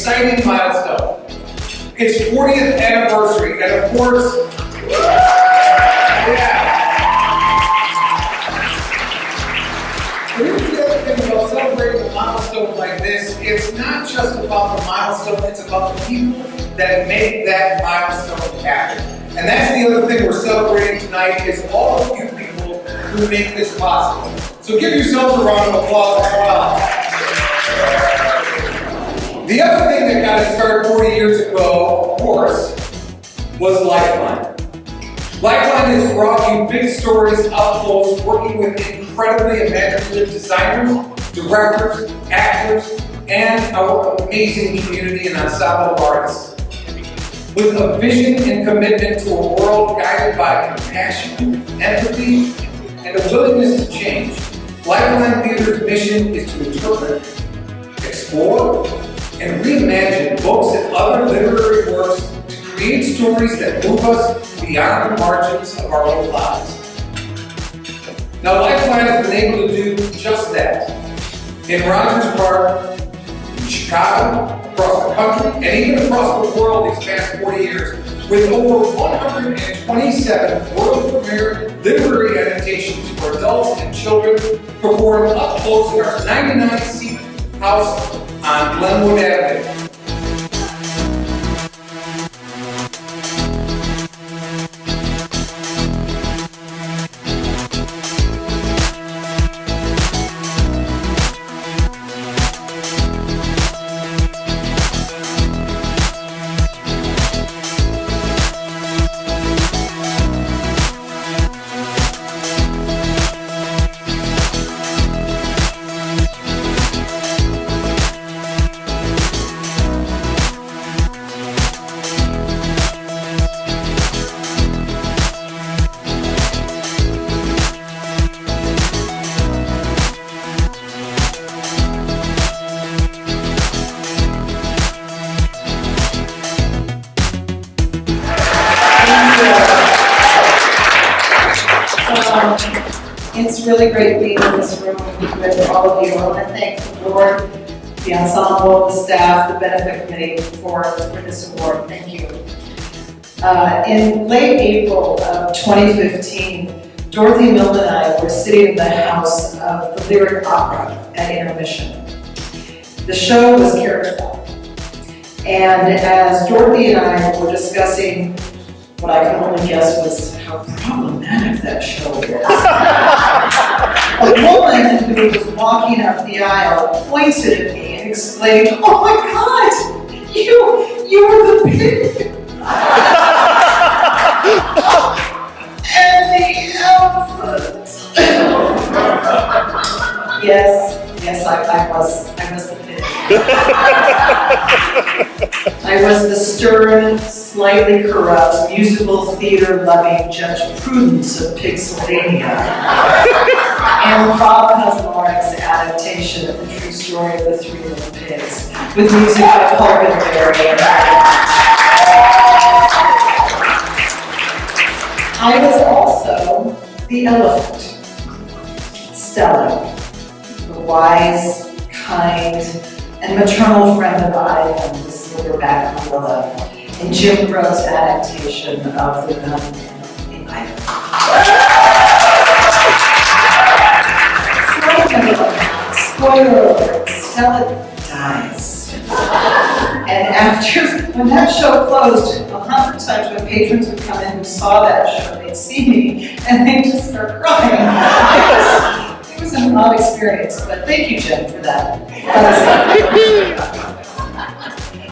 exciting milestone. Its 40th anniversary, and of course, here's the other thing about celebrating a milestone like this. It's not just about the milestone, it's about the people that make that milestone happen. And that's the other thing we're celebrating tonight, is all of you people who make this possible. So give yourselves a round of applause as well. The other thing that got us started 40 years ago, of course, was Lifeline. Lifeline has brought you big stories up close, working with incredibly imaginative designers, directors, actors, and our amazing community and ensemble of artists. With a vision and commitment to a world guided by compassion, empathy, and a willingness to change, Lifeline Theater's mission is to interpret, explore, and reimagine books and other literary works to create stories that move us beyond the margins of our own lives. Now, Lifeline has been able to do just that. In Rogers Park, in Chicago, across the country, and even across the world these past 40 years, with over 127 world premiere literary adaptations for adults and children performed up close in our 99-seat house on Glenwood Avenue. It's really great being in this room with all of you. I want to thank the board, the ensemble, the staff, the benefit committee for this award. Thank you. In late April of 2015, Dorothy Milne and I were sitting in the house of the Lyric Opera at intermission. The show was characterful. And as Dorothy and I were discussing what I can only guess was how problematic that show was, a woman who was walking up the aisle pointed at me and exclaimed, "Oh my God, you were the pig!" And the elephant. Yes, I was the pig. I was the stern, slightly corrupt, musical theater-loving Judge Prudence of Pixelania, and Bob Kozlarek's adaptation of the true story of the Three Little Pigs, with music by Hulkenberry and I was also the elephant, Stella, the wise, kind, and maternal friend of Ivan, the silverback gorilla, in Jim Crow's adaptation of The Nun and the Ivan. Spoiler alert, Stella dies. And when that show closed, 100 times when patrons would come in who saw that show, they'd see me and they'd just start crying. It was an odd experience, but thank you, Jen, for that.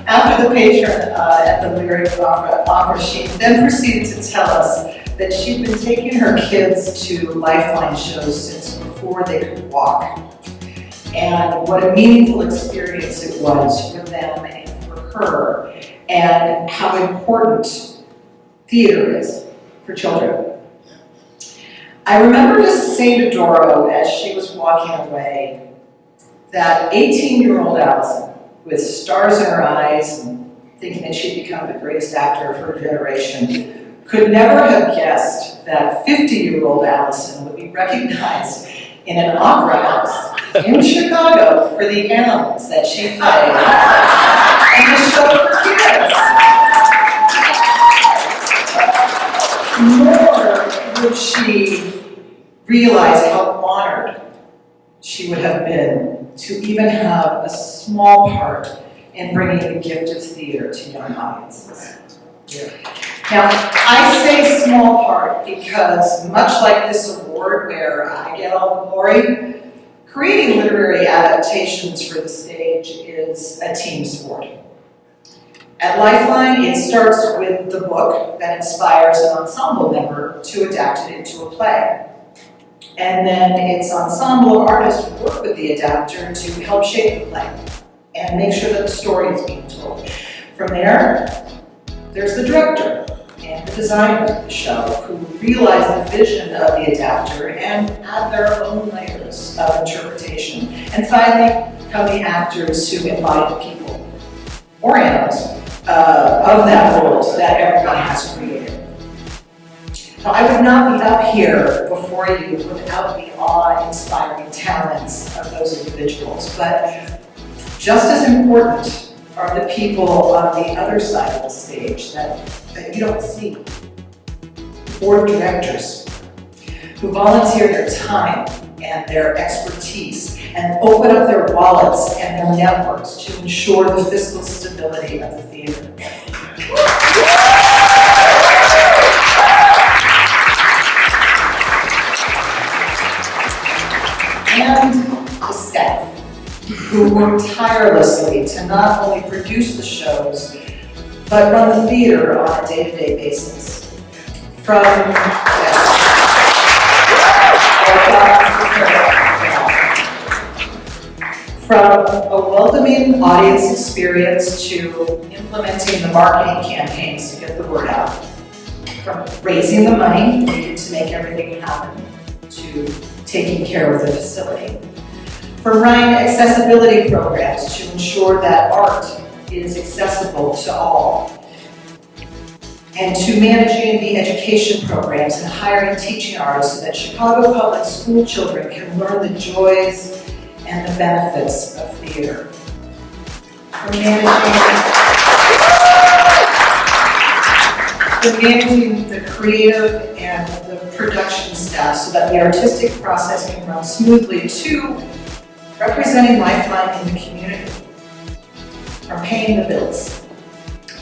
After the patron at the Lyric Opera, she then proceeded to tell us that she'd been taking her kids to Lifeline shows since before they could walk, and what a meaningful experience it was for them and for her, and how important theater is for children. I remember just saying to Doro as she was walking away that 18-year-old Allison, with stars in her eyes and thinking that she'd become the greatest actor of her generation, could never have guessed that 50-year-old Allison would be recognized in an opera house in Chicago for the animals that she played and the show for kids. Nor would she realize how honored she would have been to even have a small part in bringing the gift of theater to young audiences. Now, I say small part because, much like this award where I get all the glory, creating literary adaptations for the stage is a team sport. At Lifeline, it starts with the book that inspires an ensemble member to adapt it into a play. And then it's ensemble of artists who work with the adapter to help shape the play and make sure that the story is being told. From there, there's the director and the designers of the show who realize the vision of the adapter and add their own layers of interpretation. And finally, come the actors who embody the people or animals of that world that everyone has created. Now, I would not be up here before you without the awe-inspiring talents of those individuals, but just as important are the people on the other side of the stage that you don't see. Board of directors who volunteer their time and their expertise and open up their wallets and their networks to ensure the fiscal stability of the theater. And the staff, who work tirelessly to not only produce the shows, but run the theater on a day-to-day basis. From a welcoming audience experience to implementing the marketing campaigns to get the word out. From raising the money needed to make everything happen, to taking care of the facility. From running accessibility programs to ensure that art is accessible to all. And to managing the education programs and hiring teaching artists so that Chicago public school children can learn the joys and the benefits of theater. From managing the creative and the production staff so that the artistic process can run smoothly, to representing Lifeline in the community. From paying the bills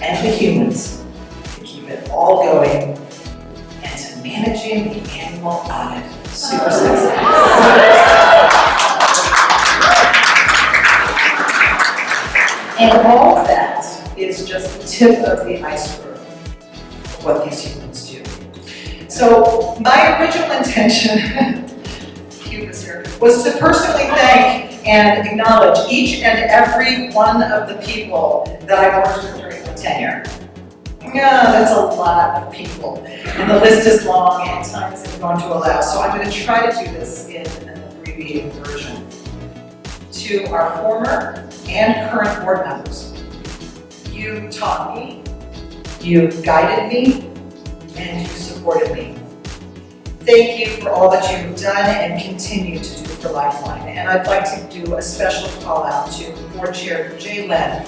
and the humans to keep it all going, and to managing the annual audit. Super sensitive. And all of that is just the tip of the iceberg of what these humans do. So my original intention was to personally thank and acknowledge each and every one of the people that I worked with during my tenure. Yeah, that's a lot of people. And the list is long and time isn't going to allow. So I'm going to try to do this in an abbreviated version. To our former and current board members, you taught me, you guided me, and you supported me. Thank you for all that you've done and continue to do for Lifeline. And I'd like to do a special call out to Board Chair Jay Len.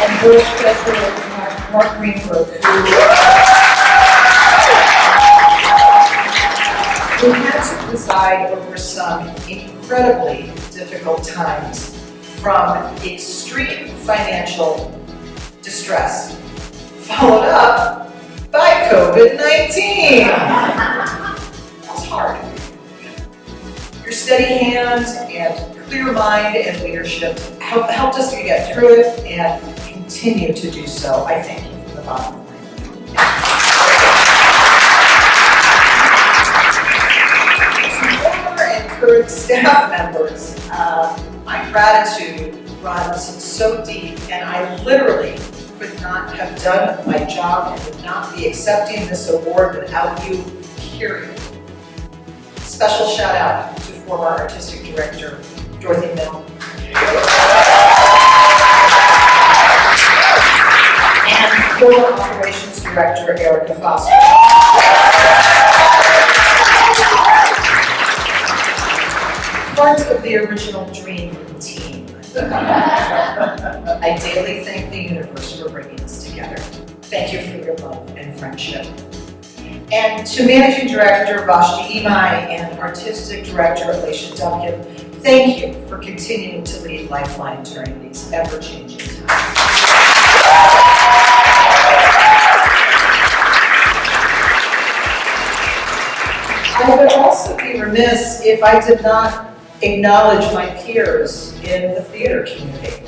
And Board President Mark Greenberg, who had to preside over some incredibly difficult times, from extreme financial distress, followed up by COVID-19. That's hard. Your steady hand and clear mind and leadership helped us to get through it and continue to do so. I thank you from the bottom of my heart. Former and current staff members, my gratitude runs so deep, and I literally could not have done my job and would not be accepting this award without you, period. Special shout out to former artistic director, Dorothy Mill. And former Operations Director Erica Foster. Part of the original Dream team. I daily thank the universe for bringing us together. Thank you for your love and friendship. And to Managing Director Vashti Imai and Artistic Director Alicia Duncan, thank you for continuing to lead Lifeline during these ever-changing times. I would also be remiss if I did not acknowledge my peers in the theater community,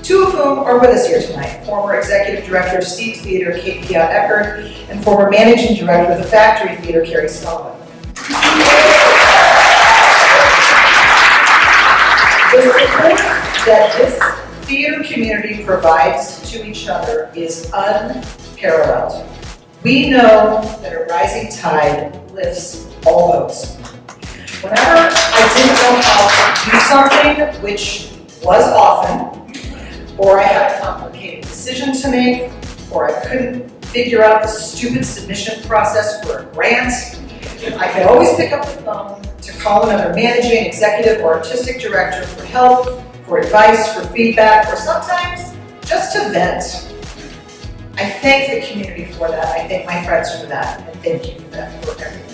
two of whom are with us here tonight. Former Executive Director of Steve Theater, Kate Piott-Eckert, and former Managing Director of the Factory Theater, Carrie Sullivan. The support that this theater community provides to each other is unparalleled. We know that a rising tide lifts all boats. Whenever I didn't know how to do something, which was often, or I had a complicated decision to make, or I couldn't figure out the stupid submission process for a grant, I could always pick up the phone to call another managing, executive, or artistic director for help, for advice, for feedback, or sometimes just to vent. I thank the community for that. I thank my friends for that. And thank you for that, for everything.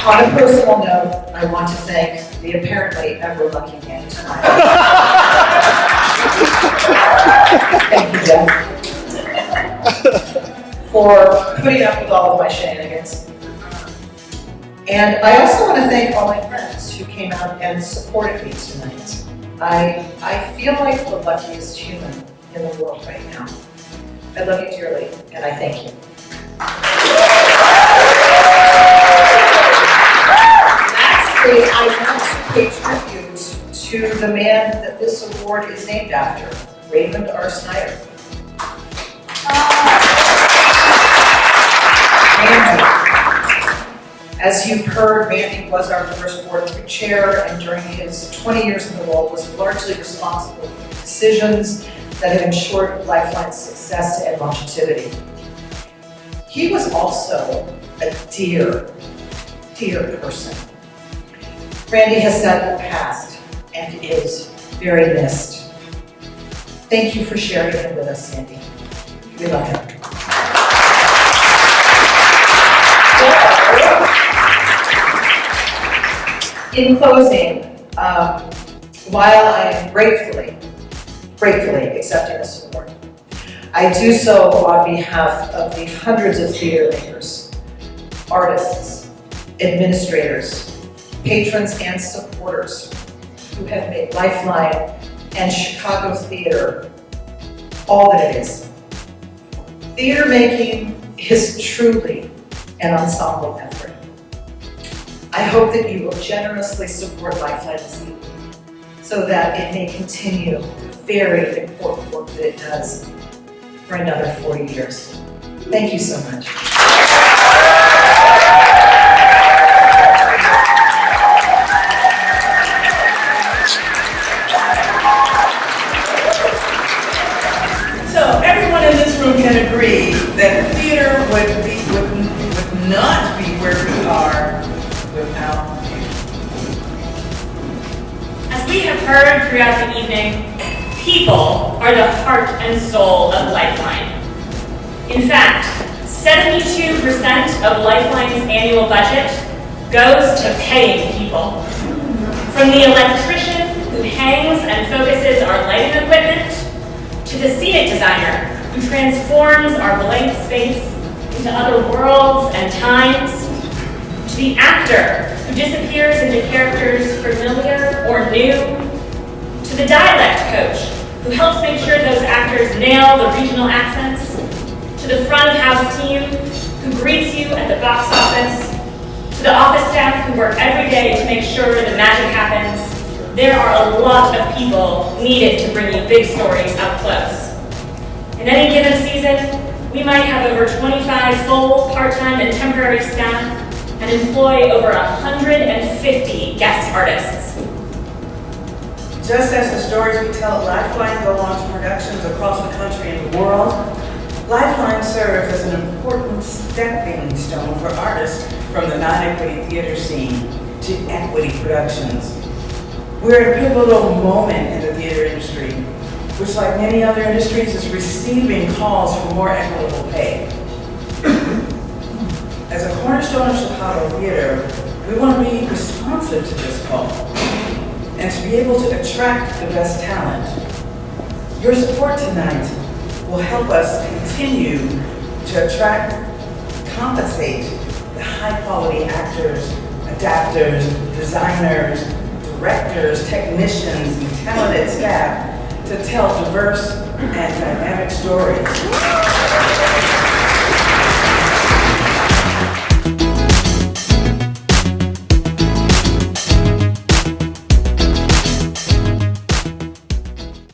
On a personal note, I want to thank the apparently ever-lucky man tonight. Thank you, Jeff, for putting up with all of my shenanigans. And I also want to thank all my friends who came out and supported me tonight. I feel like the luckiest human in the world right now. I love you dearly, and I thank you. Lastly, I want to pay tribute to the man that this award is named after, Raymond R. Snyder. Randy. As you've heard, Randy was our first board chair, and during his 20 years in the role was largely responsible for decisions that have ensured Lifeline's success and longevity. He was also a dear person. Randy has sadly passed and is very missed. Thank you for sharing him with us, Sandy. We love him. In closing, while I am gratefully accepting this award, I do so on behalf of the hundreds of theater makers, artists, administrators, patrons, and supporters who have made Lifeline and Chicago theater all that it is. Theater making is truly an ensemble effort. I hope that you will generously support Lifeline this evening so that it may continue the very important work that it does for another 40 years. Thank you so much. So everyone in this room can agree that theater would not be where we are without you. As we have heard throughout the evening, people are the heart and soul of Lifeline. In fact, 72% of Lifeline's annual budget goes to paying people. From the electrician who hangs and focuses our lighting equipment, to the scenic designer who transforms our blank space into other worlds and times, to the actor who disappears into characters familiar or new, to the dialect coach who helps make sure those actors nail the regional accents, to the front of house team who greets you at the box office, to the office staff who work every day to make sure the magic happens. There are a lot of people needed to bring you big stories up close. In any given season, we might have over 25 full, part-time, and temporary staff and employ over 150 guest artists. Just as the stories we tell at Lifeline go on to productions across the country and the world, Lifeline serves as an important stepping stone for artists from the non-equity theater scene to equity productions. We're at a pivotal moment in the theater industry, which, like many other industries, is receiving calls for more equitable pay. As a cornerstone of Chicago theater, we want to be responsive to this call and to be able to attract the best talent. Your support tonight will help us continue to attract, compensate the high-quality actors, adapters, designers, directors, technicians, and talented staff to tell diverse and dynamic stories.